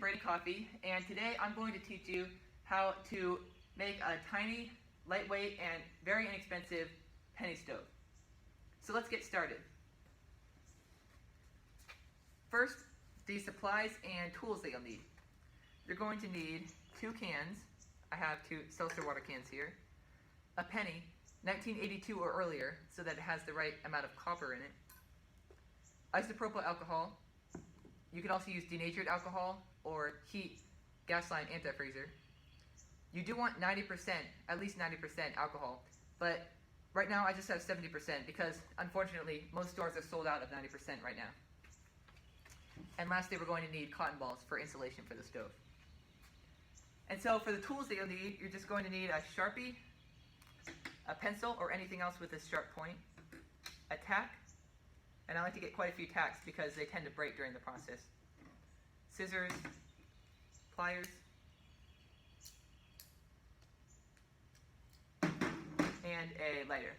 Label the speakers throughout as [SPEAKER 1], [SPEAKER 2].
[SPEAKER 1] Brady Coffee, and today I'm going to teach you how to make a tiny, lightweight, and very inexpensive penny stove. So let's get started. First, the supplies and tools that you'll need. You're going to need 2 cans. I have 2 seltzer water cans here. A penny, 1982 or earlier, so that it has the right amount of copper in it. Isopropyl alcohol. You can also use denatured alcohol or heat gas line antifreezer. You do want 90%, at least 90% alcohol, but right now I just have 70% because unfortunately most stores are sold out of 90% right now. And lastly, we're going to need cotton balls for insulation for the stove. And so for the tools that you'll need, you're just going to need a Sharpie, a pencil or anything else with a sharp point, a tack, and I like to get quite a few tacks because they tend to break during the process, scissors, pliers, and a lighter.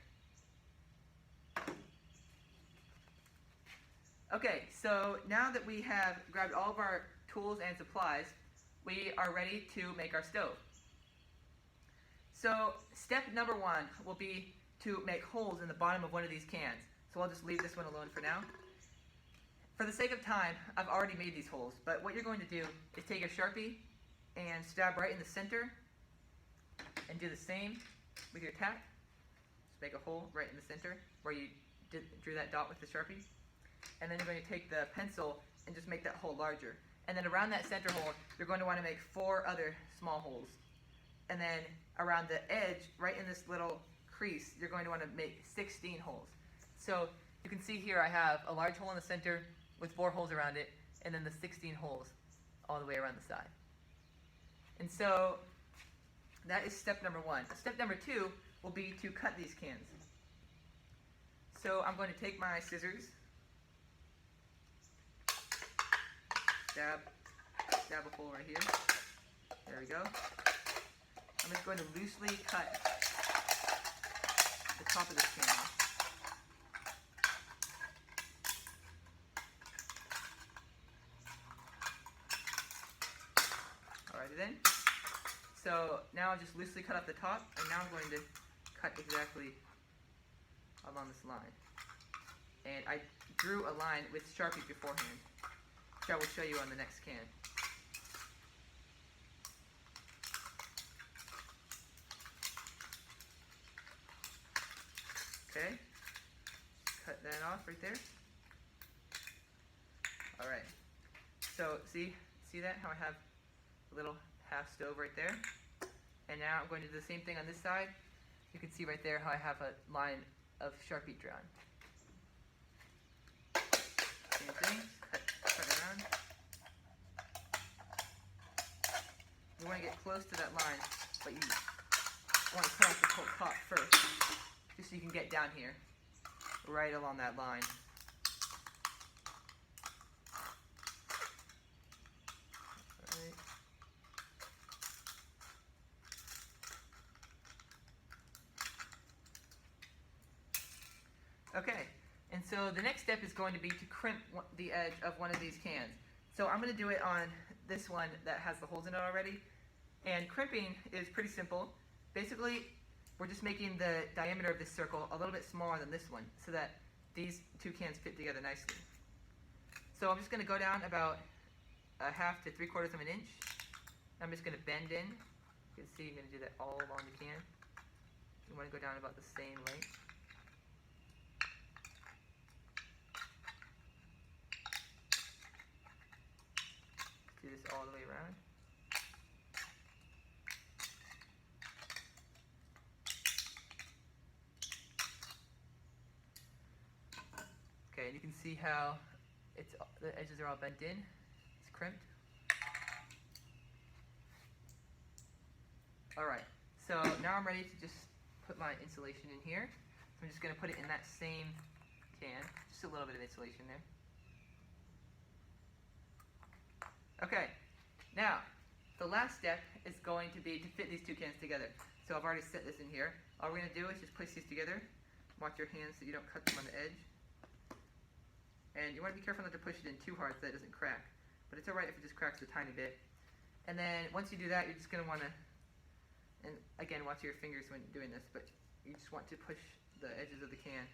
[SPEAKER 1] Okay, so now that we have grabbed all of our tools and supplies, we are ready to make our stove. So step number 1 will be to make holes in the bottom of one of these cans. So I'll just leave this one alone for now. For the sake of time, I've already made these holes, but what you're going to do is take a Sharpie and stab right in the center and do the same with your tack. Just make a hole right in the center where you drew that dot with the Sharpie. And then you're going to take the pencil and just make that hole larger. And then around that center hole, you're going to want to make 4 other small holes. And then around the edge, right in this little crease, you're going to want to make 16 holes. So you can see here I have a large hole in the center with 4 holes around it, and then the 16 holes all the way around the side. And so that is step number 1. Step number 2 will be to cut these cans. So I'm going to take my scissors, stab a hole right here. There we go. I'm just going to loosely cut the top of this can off. Alrighty then. So now I'll just loosely cut off the top, and now I'm going to cut exactly along this line. And I drew a line with Sharpie beforehand, which I will show you on the next can. Okay, cut that off right there. Alright, so see that, how I have a little half stove right there? And now I'm going to do the same thing on this side. You can see right there how I have a line of Sharpie drawn. Same thing, cut around. You want to get close to that line, but you want to cut off the whole top first, just so you can get down here, right along that line. Right. Okay, and so the next step is going to be to crimp the edge of one of these cans. So I'm going to do it on this one that has the holes in it already. And crimping is pretty simple. Basically, we're just making the diameter of this circle a little bit smaller than this one so that these 2 cans fit together nicely. So I'm just going to go down about a half to 3/4 of an inch. I'm just going to bend in. You can see I'm going to do that all along the can. You want to go down about the same length. Do this all the way around. Okay, and you can see how the edges are all bent in. It's crimped. Alright, so now I'm ready to just put my insulation in here. So I'm just going to put it in that same can. Just a little bit of insulation there. Okay, now the last step is going to be to fit these 2 cans together. So I've already set this in here. All we're going to do is just place these together. Watch your hands so you don't cut them on the edge. And you want to be careful not to push it in too hard so that it doesn't crack. But but it's alright if it just cracks a tiny bit. And then once you do that, you're just going to want to, and again, watch your fingers when doing this, but you just want to push the edges of the can